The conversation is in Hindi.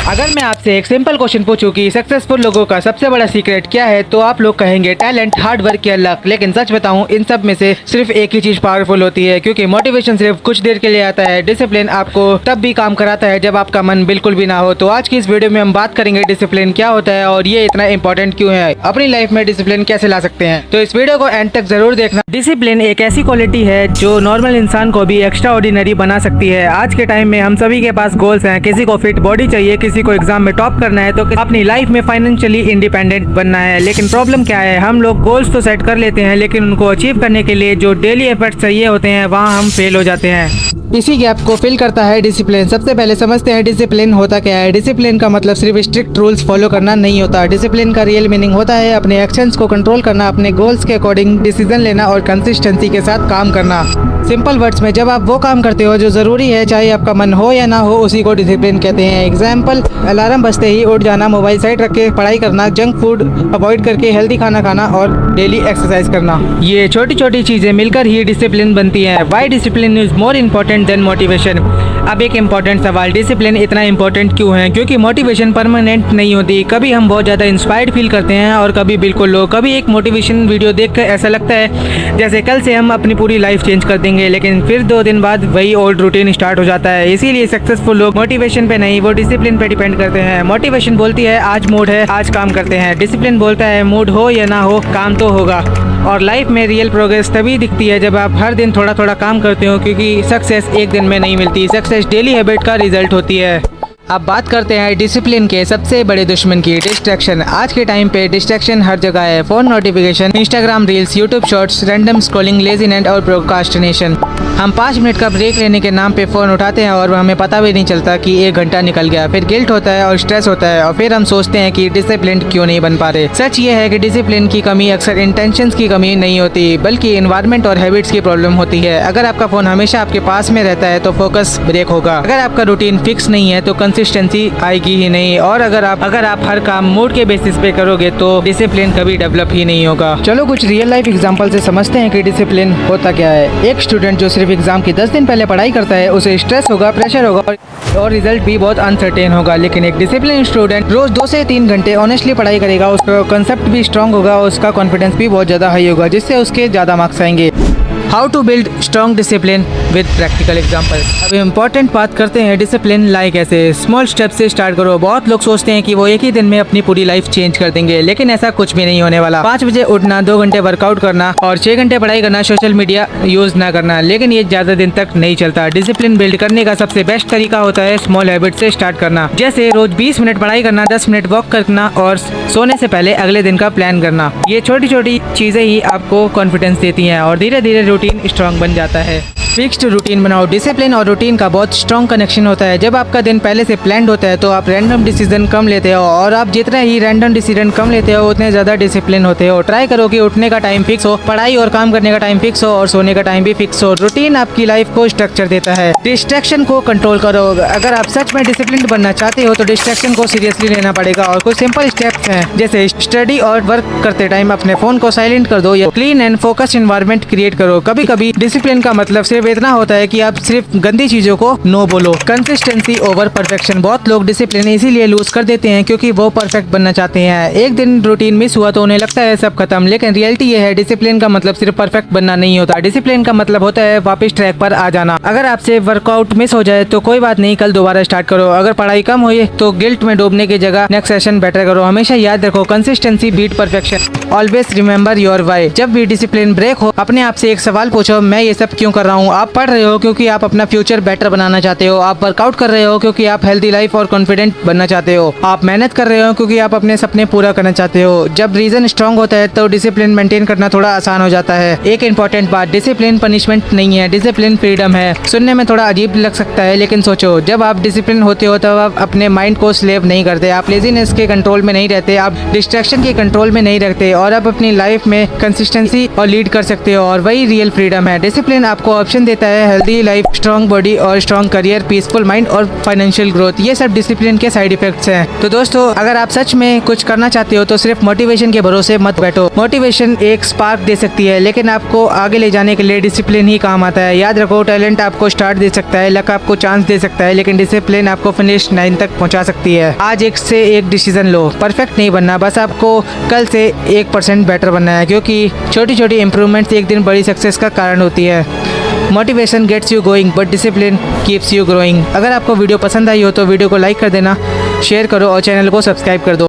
अगर मैं आपसे एक सिंपल क्वेश्चन पूछूं कि सक्सेसफुल लोगों का सबसे बड़ा सीक्रेट क्या है, तो आप लोग कहेंगे टैलेंट, हार्ड वर्क या लक। लेकिन सच बताऊं, इन सब में से सिर्फ एक ही चीज पावरफुल होती है, क्योंकि मोटिवेशन सिर्फ कुछ देर के लिए आता है, डिसिप्लिन आपको तब भी काम कराता है जब आपका मन बिल्कुल भी ना हो। तो आज की इस वीडियो में हम बात करेंगे डिसिप्लिन क्या होता है और ये इतना इंपॉर्टेंट क्यों है, अपनी लाइफ में डिसिप्लिन कैसे ला सकते हैं। तो इस वीडियो को एंड तक जरूर देखना। डिसिप्लिन एक ऐसी क्वालिटी है जो नॉर्मल इंसान को भी एक्स्ट्रा ऑर्डिनरी बना सकती है। आज के टाइम में हम सभी के पास गोल्स हैं, किसी को फिट बॉडी चाहिए, किसी को एग्जाम में टॉप करना है, तो अपनी लाइफ में फाइनेंशियली इंडिपेंडेंट बनना है। लेकिन प्रॉब्लम क्या है, हम लोग गोल्स तो सेट कर लेते हैं, लेकिन उनको अचीव करने के लिए जो डेली एफर्ट्स चाहिए होते हैं वहाँ हम फेल हो जाते हैं। इसी गैप को फिल करता है डिसिप्लिन। सबसे पहले समझते हैं डिसिप्लिन होता क्या है। डिसिप्लिन का मतलब सिर्फ स्ट्रिक्ट रूल्स फॉलो करना नहीं होता। डिसिप्लिन का रियल मीनिंग होता है अपने एक्शंस को कंट्रोल करना, अपने गोल्स के अकॉर्डिंग डिसीजन लेना और कंसिस्टेंसी के साथ काम करना। सिंपल वर्ड्स में, जब आप वो काम करते हो जो ज़रूरी है, चाहे आपका मन हो या ना हो, उसी को डिसिप्लिन कहते हैं। एग्जाम्पल, अलार्म बजते ही उठ जाना, मोबाइल साइड रख के पढ़ाई करना, जंक फूड अवॉइड करके हेल्दी खाना खाना और डेली एक्सरसाइज करना। ये छोटी छोटी चीज़ें मिलकर ही डिसिप्लिन बनती हैं। Why discipline is more important than motivation. अब एक इम्पॉर्टेंट सवाल, डिसिप्लिन इतना इम्पोर्टेंट क्यों है? क्योंकि मोटिवेशन परमानेंट नहीं होती। कभी हम बहुत ज़्यादा इंस्पायर्ड फील करते हैं और कभी बिल्कुल लो। कभी एक मोटिवेशन वीडियो देखकर ऐसा लगता है जैसे कल से हम अपनी पूरी लाइफ चेंज कर देंगे, लेकिन फिर 2 दिन बाद वही ओल्ड रूटीन स्टार्ट हो जाता है। इसीलिए सक्सेसफुल लोग मोटिवेशन पे नहीं, वो डिसिप्लिन पे डिपेंड करते हैं। मोटिवेशन बोलती है आज मूड है, आज काम करते हैं। डिसिप्लिन बोलता है मूड हो या ना हो, काम तो होगा। और लाइफ में रियल प्रोग्रेस तभी दिखती है जब आप हर दिन थोड़ा थोड़ा काम करते हो, क्योंकि सक्सेस एक दिन में नहीं मिलती। सक्सेस डेली हैबिट का रिजल्ट होती है। अब बात करते हैं डिसिप्लिन के सबसे बड़े दुश्मन की, डिस्ट्रैक्शन। आज के टाइम पे डिस्ट्रैक्शन हर जगह है। Phone notification, Instagram reels, YouTube shorts, random scrolling, laziness और प्रोक्रास्टिनेशन। हम 5 मिनट का ब्रेक लेने के नाम पे फ़ोन उठाते हैं और हमें पता भी नहीं चलता कि 1 घंटा निकल गया। फिर गिल्ट होता है और स्ट्रेस होता है और फिर हम सोचते हैं कि डिसिप्लिन क्यों नहीं बन पा रहे। सच ये है कि डिसिप्लिन की कमी अक्सर इंटेंशंस की कमी नहीं होती, बल्कि एनवायरनमेंट और हैबिट्स की प्रॉब्लम होती है। अगर आपका फ़ोन हमेशा आपके पास में रहता है तो फोकस ब्रेक होगा। अगर आपका रूटीन फिक्स नहीं है तो कंसिस्टेंसी आएगी ही नहीं। और अगर आप हर काम मूड के बेसिस पे करोगे तो डिसिप्लिन कभी डेवलप ही नहीं होगा। चलो कुछ रियल लाइफ एग्जांपल से समझते हैं कि डिसिप्लिन होता क्या है। एक स्टूडेंट जो सिर्फ एग्जाम की 10 दिन पहले पढ़ाई करता है, उसे स्ट्रेस होगा, प्रेशर होगा और रिजल्ट भी बहुत अनसर्टेन होगा। लेकिन एक डिसिप्लिन स्टूडेंट रोज 2 से 3 घंटे ऑनेस्टली पढ़ाई करेगा, उसका कंसेप्ट भी स्ट्रांग होगा, उसका कॉन्फिडेंस भी बहुत ज़्यादा हाई होगा, जिससे उसके ज़्यादा मार्क्स आएंगे। How to build strong discipline with practical example. अब इम्पॉर्टेंट बात करते हैं डिसिप्लिन लाइक ऐसे। स्मॉल स्टेप से स्टार्ट करो। बहुत लोग सोचते हैं कि वो एक ही दिन में अपनी पूरी लाइफ चेंज कर देंगे, लेकिन ऐसा कुछ भी नहीं होने वाला। 5 बजे उठना, 2 घंटे वर्कआउट करना और 6 घंटे पढ़ाई करना, सोशल मीडिया यूज ना करना, लेकिन ये ज्यादा दिन तक नहीं चलता। डिसिप्लिन बिल्ड करने का सबसे बेस्ट तरीका होता है स्मॉल हैबिट से स्टार्ट करना। जैसे रोज 20 मिनट पढ़ाई करना, 10 मिनट वॉक करना और सोने से पहले अगले दिन का प्लान करना। ये छोटी छोटी चीजें ही आपको कॉन्फिडेंस देती हैं और धीरे धीरे रूटीन स्ट्रांग बन जाता है। फिक्स्ड रूटीन बनाओ। डिसिप्लिन और रूटीन का बहुत स्ट्रॉन्ग कनेक्शन होता है। जब आपका दिन पहले से प्लान्ड होता है तो आप रैंडम डिसीजन कम लेते हो, और आप जितना ही रैंडम डिसीजन कम लेते हो उतने ज़्यादा डिसिप्लिन होते हो। ट्राई करो कि उठने का टाइम फिक्स हो, पढ़ाई और काम करने का टाइम फिक्स हो और सोने का टाइम भी फिक्स हो। रूटीन आपकी लाइफ को स्ट्रक्चर देता है। डिस्ट्रैक्शन को कंट्रोल करो। अगर आप सच में डिसिप्लिन बनना चाहते हो तो डिस्ट्रैक्शन को सीरियसली लेना पड़ेगा, और कुछ सिंपल स्टेप्स हैं, जैसे स्टडी और वर्क करते टाइम अपने फोन को साइलेंट कर दो या clean and focus environment create करो। कभी कभी डिसिप्लिन का मतलब सिर्फ इतना होता है कि आप सिर्फ गंदी चीजों को नो बोलो। Consistency over perfection. बहुत लोग डिसिप्लिन इसीलिए लूज कर देते हैं क्योंकि वो परफेक्ट बनना चाहते हैं। एक दिन रूटीन मिस हुआ तो उन्हें लगता है सब खत्म, लेकिन रियलिटी ये है डिसिप्लिन का मतलब सिर्फ परफेक्ट बनना नहीं होता। डिसिप्लिन का मतलब होता है वापस ट्रैक पर आ जाना। अगर आपसे वर्कआउट मिस हो जाए तो कोई बात नहीं, कल दोबारा स्टार्ट करो। अगर पढ़ाई कम हुई तो गिल्ट में डूबने की जगह नेक्स्ट सेशन बेटर करो। हमेशा याद रखो, consistency beat perfection. Always remember your why. जब भी डिसिप्लिन ब्रेक हो, अपने आप से एक सवाल पूछो, मैं ये सब क्यों कर रहा हूँ? आप पढ़ रहे हो क्योंकि आप अपना फ्यूचर बेटर बनाना चाहते हो। आप वर्कआउट कर रहे हो क्योंकि आप हेल्दी लाइफ और कॉन्फिडेंट बनना चाहते हो। आप मेहनत कर रहे हो क्योंकि आप अपने सपने पूरा करना चाहते हो। जब रीजन स्ट्रांग होता है तो डिसिप्लिन मेंटेन करना थोड़ा आसान हो जाता है। एक इंपॉर्टेंट बात, डिसिप्लिन पनिशमेंट नहीं है, डिसिप्लिन फ्रीडम है। सुनने में थोड़ा अजीब लग सकता है, लेकिन सोचो, जब आप डिसिप्लिन होते हो तब आप अपने माइंड को स्लेव नहीं करते, आप लेजीनेस के कंट्रोल में नहीं रहते, आप डिस्ट्रैक्शन के कंट्रोल में नहीं रखते, और आप अपनी लाइफ में कंसिस्टेंसी और लीड कर सकते हो। और वही रियल फ्रीडम है। डिसिप्लिन आपको ऑप्शन देता है हेल्दी लाइफ, स्ट्रॉन्ग बॉडी और स्ट्रॉन्ग करियर, पीसफुल माइंड और फाइनेंशियल ग्रोथ। ये सब डिसिप्लिन के साइड इफेक्ट्स हैं। तो दोस्तों, अगर आप सच में कुछ करना चाहते हो तो सिर्फ मोटिवेशन के भरोसे मत बैठो। मोटिवेशन एक स्पार्क दे सकती है, लेकिन आपको आगे ले जाने के लिए डिसिप्लिन ही काम आता है। याद रखो, टैलेंट आपको स्टार्ट दे सकता है, लक आपको चांस दे सकता है, लेकिन डिसिप्लिन आपको फिनिश लाइन तक पहुंचा सकती है। आज एक से एक डिसीजन लो। परफेक्ट नहीं बनना, बस आपको कल से 1% बेटर बनना है, क्योंकि छोटी छोटी इंप्रूवमेंट्स एक दिन बड़ी सक्सेस का कारण होती है। Motivation gets you going but discipline keeps you growing. अगर आपको वीडियो पसंद आई हो तो वीडियो को लाइक कर देना, शेयर करो और चैनल को सब्सक्राइब कर दो।